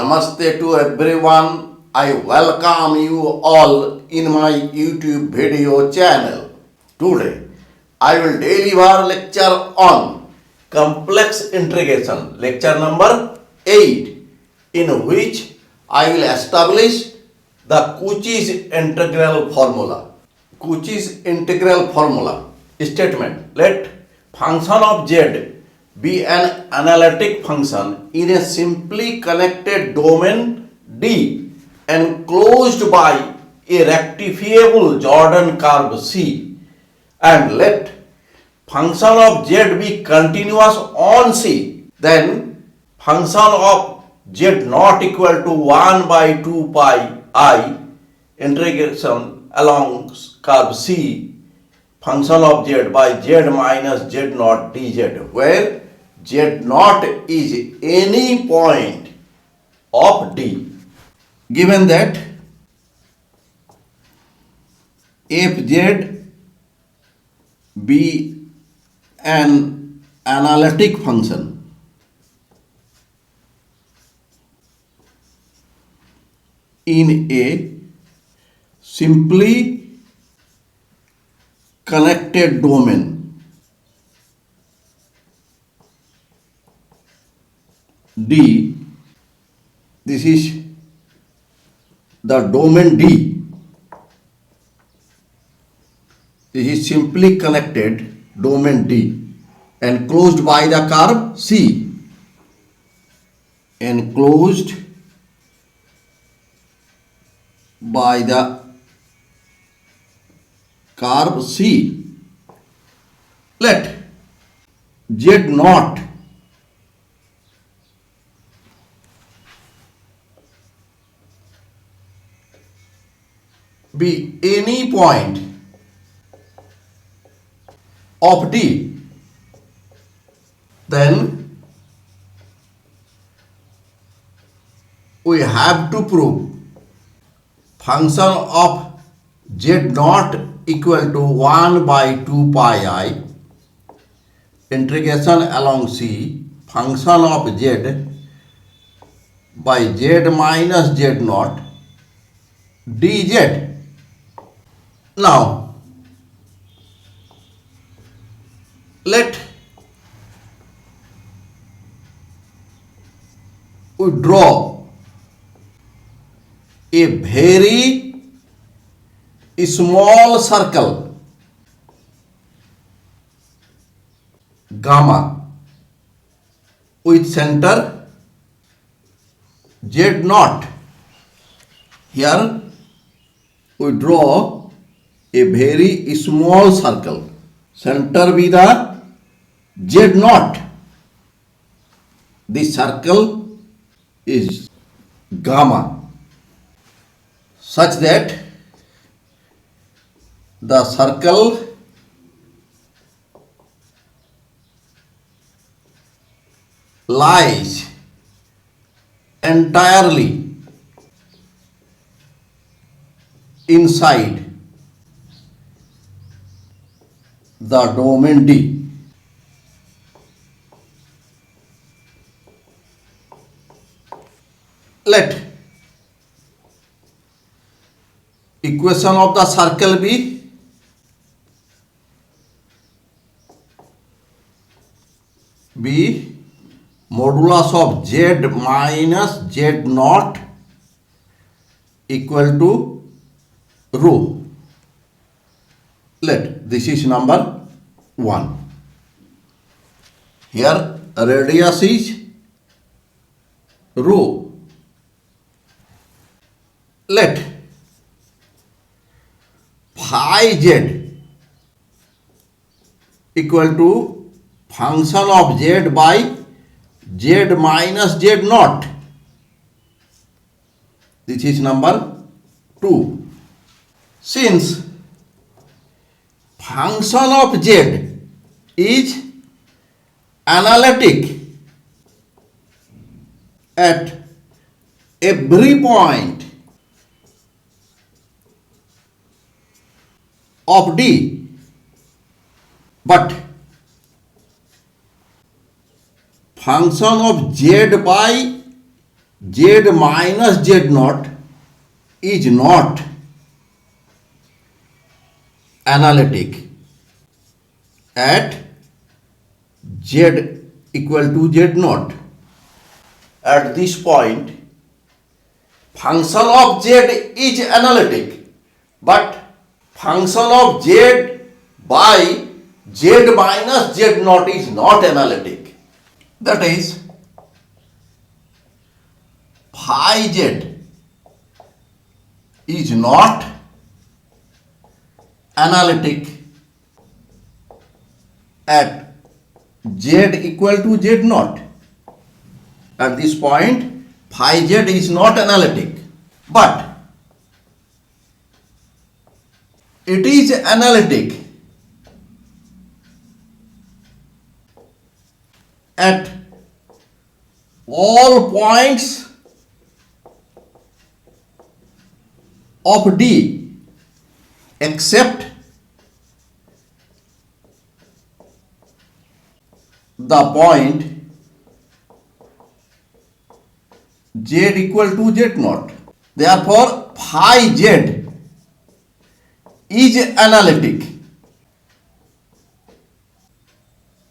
Namaste to everyone. I welcome you all in my YouTube video channel. Today I will deliver lecture on complex integration, lecture number 8, in which I will establish the Cauchy's integral formula. Cauchy's integral formula statement: let function of z be an analytic function in a simply connected domain D enclosed by a rectifiable Jordan curve C, and let function of z be continuous on C, then function of z not equal to 1 by 2 pi I integration along curve C, function of z by z minus z naught dz, where z naught is any point of D. Given that fz be an analytic function in a simply connected domain D, this is the domain D. This is simply connected domain D enclosed by the curve C. Enclosed by the curve C. Let z naught be any point of D, then we have to prove function of z naught equal to 1 by 2 pi I integration along C, function of z by z minus z naught dz. Now let we draw a very small circle gamma with center z naught. Here we draw a very small circle, center be the z naught. This circle is gamma, such that the circle lies entirely inside the domain D. Let equation of the circle be modulus of z minus z naught equal to rho. Let this is number 1. Here radius is rho. Let phi z equal to function of z by z minus z naught. This is number 2. Since function of z is analytic at every point of D, but function of z by z minus z naught is not analytic at z equal to z naught. At this point, function of z is analytic, but function of z by z minus z naught is not analytic. That is, phi z is not analytic at z equal to z naught. At this point, phi z is not analytic, but it is analytic at all points of D except the point z equal to z naught. Therefore, phi z is analytic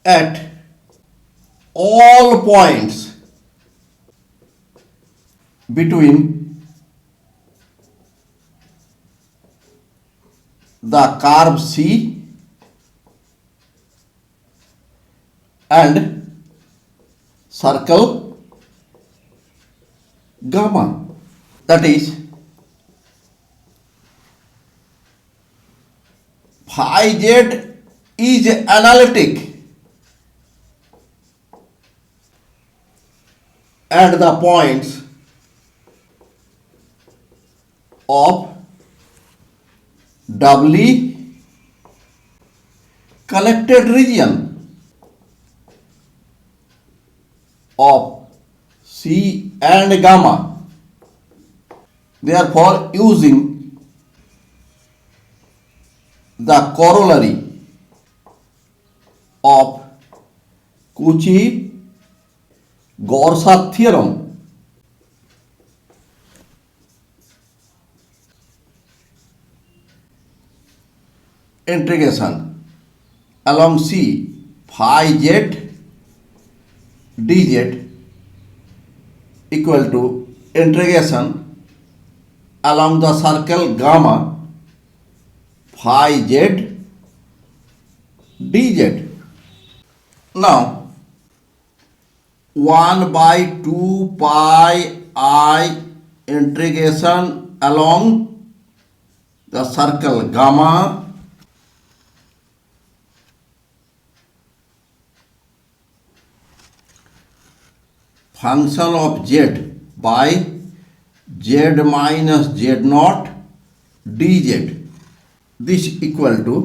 at all points between the curve C and circle gamma. That is, phi z is analytic at the points of doubly connected region of C and gamma. Therefore, using the corollary of Cauchy-Gauchy theorem, integration along C phi z dz equal to integration along the circle gamma phi z dz. Now, 1 by 2 pi I integration along the circle gamma function of z by z minus z naught dz. This equal to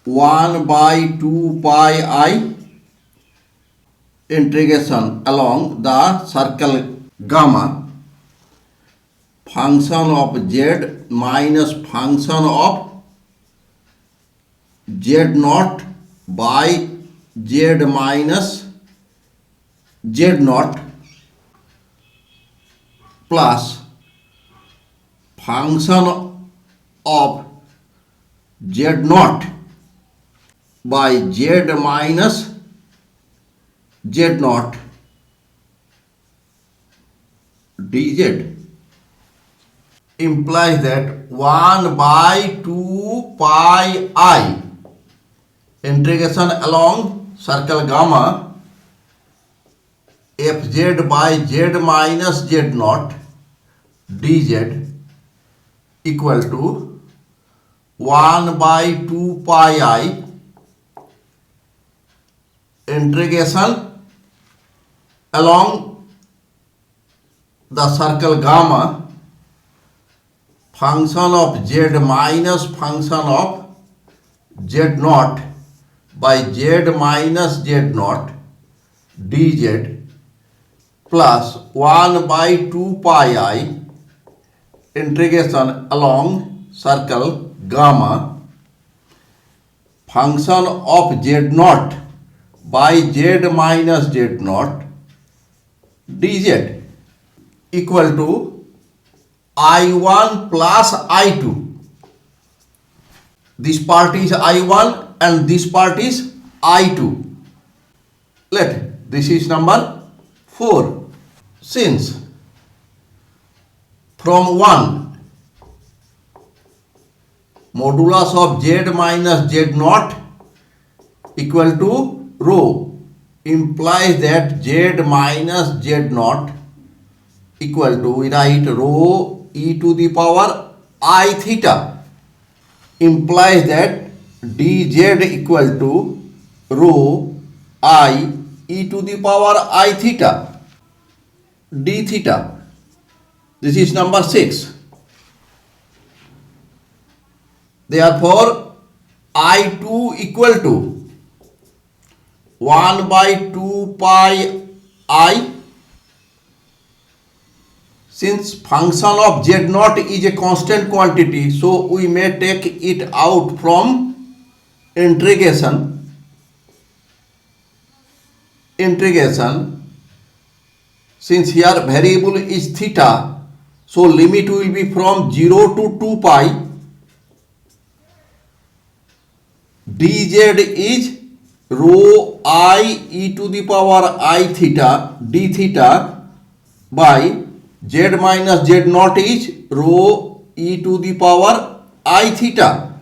1 by 2 pi I integration along the circle gamma function of z minus function of z naught by z minus z naught plus function of z naught by z minus z naught dz implies that 1 by 2 pi I integration along circle gamma fz by z minus z naught dz equal to 1 by 2 pi I integration along the circle gamma function of z minus function of z naught by z minus z naught dz plus 1 by 2 pi I integration along circle gamma function of z naught by z minus z naught dz equal to I1 plus I2. This part is I1 and this part is I2. Let this is number 4. Since from 1 modulus of z minus z naught equal to rho implies that z minus z naught equal to, we write rho e to the power I theta, implies that dz equal to rho I e to the power I theta d theta. This is number 6. Therefore, I2 equal to 1 by 2 pi I. Since function of z naught is a constant quantity, so we may take it out from integration. Since here variable is theta, so limit will be from 0 to 2 pi. dz is rho I e to the power I theta d theta by z minus z naught is rho e to the power I theta,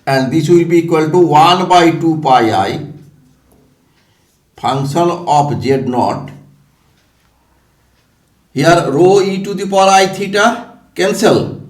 and this will be equal to 1 by 2 pi I function of z naught. Here rho e to the power I theta cancel,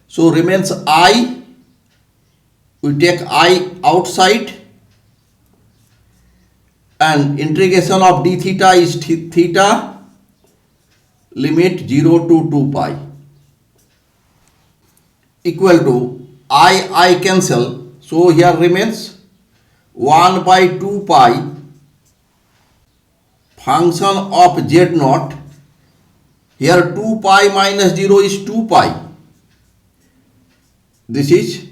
so remains I. We take I outside and integration of d theta is theta, limit 0 to 2 pi equal to I cancel, so here remains 1 by 2 pi function of z naught. Here 2 pi minus 0 is 2 pi. This is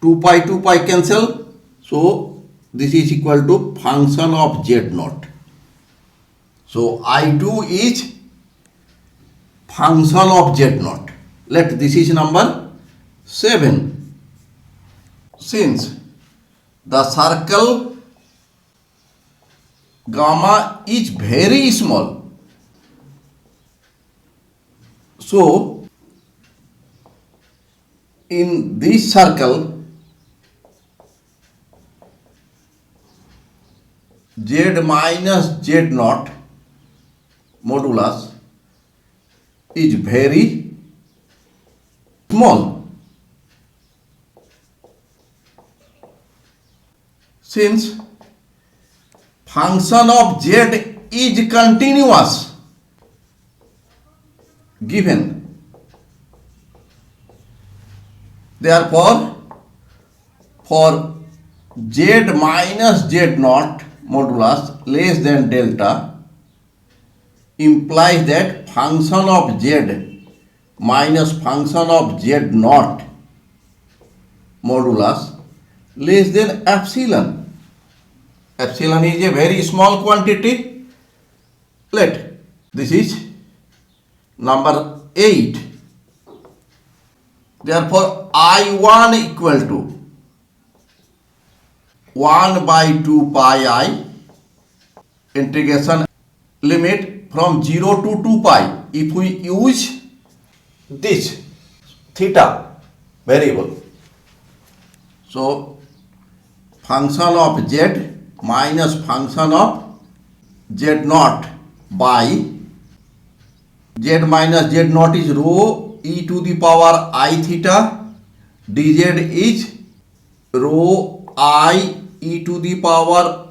2 pi cancel, so this is equal to function of z naught. So I2 is function of z naught. Let this is number 7. Since the circle gamma is very small, so in this circle z minus z naught modulus is very small. Since function of z is continuous given, therefore for z minus z naught modulus less than delta implies that function of z minus function of z naught modulus less than epsilon. Epsilon is a very small quantity. Let this is number 8. Therefore I1 equal to 1 by 2 pi I integration limit from 0 to 2 pi. If we use this theta variable, so function of z minus function of z naught by z minus z naught is rho e to the power I theta, dz is rho I e to the power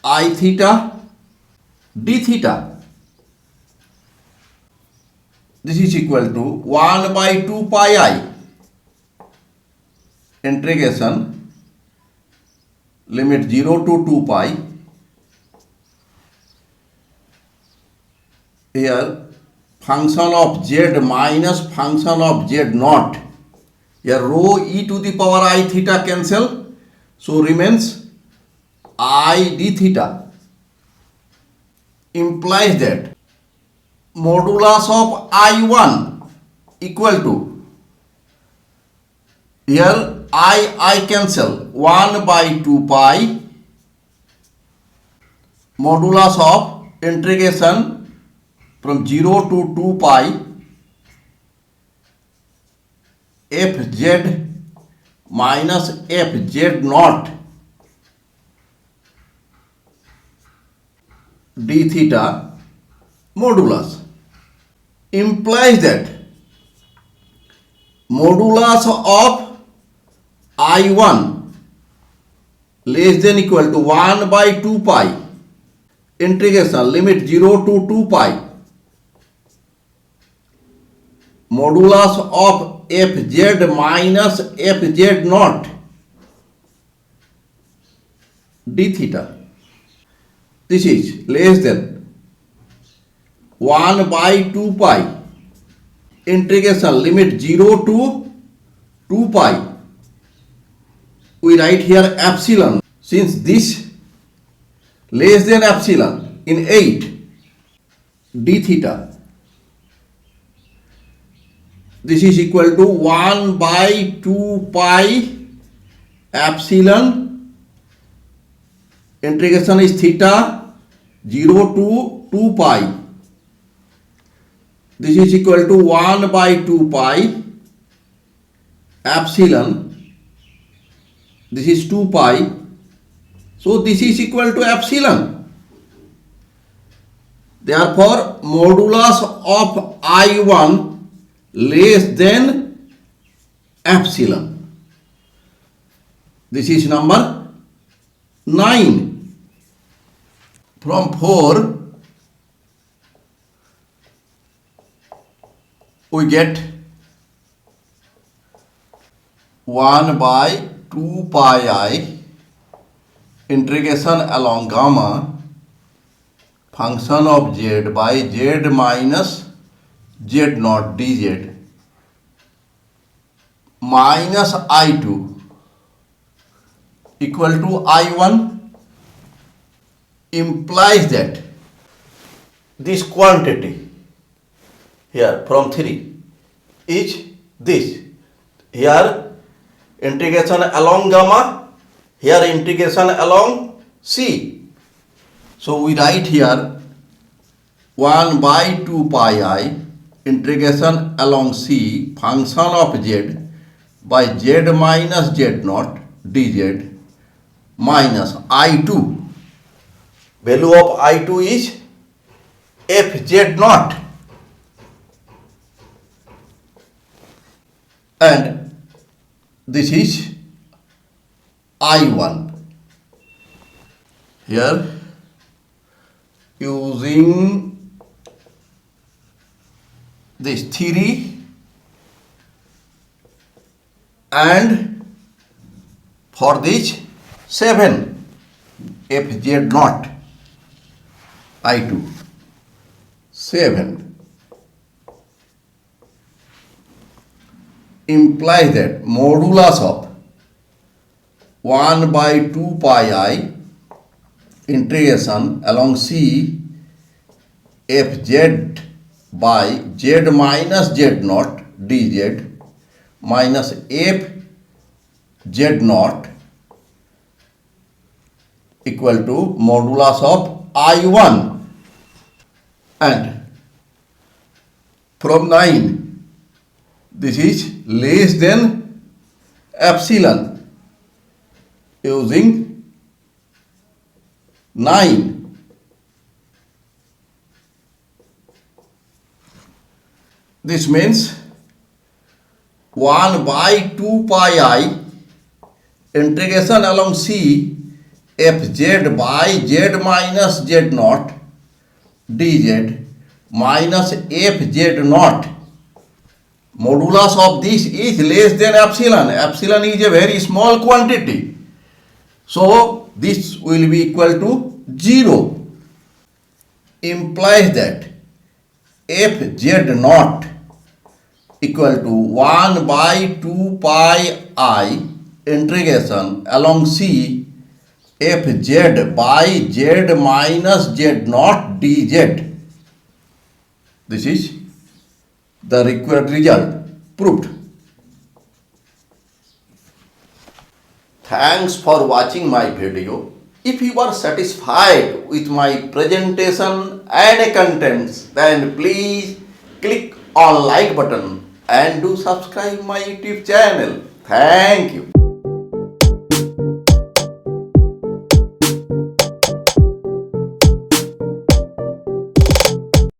I theta d theta. This is equal to 1 by 2 pi I integration limit 0 to 2 pi. Here function of z minus function of z naught, here rho e to the power I theta cancel, so remains I d theta. implies that modulus of I1 equal to, here I cancel, 1 by 2 pi modulus of integration from 0 to 2 pi fz minus fz naught d theta modulus implies that modulus of I1 less than equal to 1 by 2 pi integration limit 0 to 2 pi modulus of fz minus fz naught d theta. This is less than 1 by 2 pi integration limit 0 to 2 pi. We write here epsilon, since this less than epsilon in 8 d theta. This is equal to 1 by 2 pi epsilon, integration is theta 0 to 2 pi. This is equal to 1 by 2 pi epsilon, this is 2 pi, so this is equal to epsilon. Therefore, modulus of I1 less than epsilon. This is number 9. From 4 we get 1 by 2 pi I integration along gamma function of z by z minus z naught dz minus I2 equal to I1 implies that this quantity here from 3 is this. Here integration along gamma, here integration along c. So we write here 1 by 2 pi I integration along c function of z by z minus z naught dz minus I2. Value of I2 is fz naught, and this is I1. Here using this theory and for this 7 fz naught I2 7 implies that modulus of 1 by 2 pi I integration along c fz by z minus z naught dz minus f z naught equal to modulus of I1, and from 9 this is less than epsilon using 9. This means 1 by 2 pi I integration along c fz by z minus z naught dz minus fz naught. Modulus of this is less than epsilon. Epsilon is a very small quantity, so this will be equal to 0. Implies that fz naught equal to 1 by 2 pi I integration along c fz by z minus z naught dz. This is the required result proved. Thanks for watching my video. If you are satisfied with my presentation and contents, then please click on like button and do subscribe my YouTube channel. Thank you.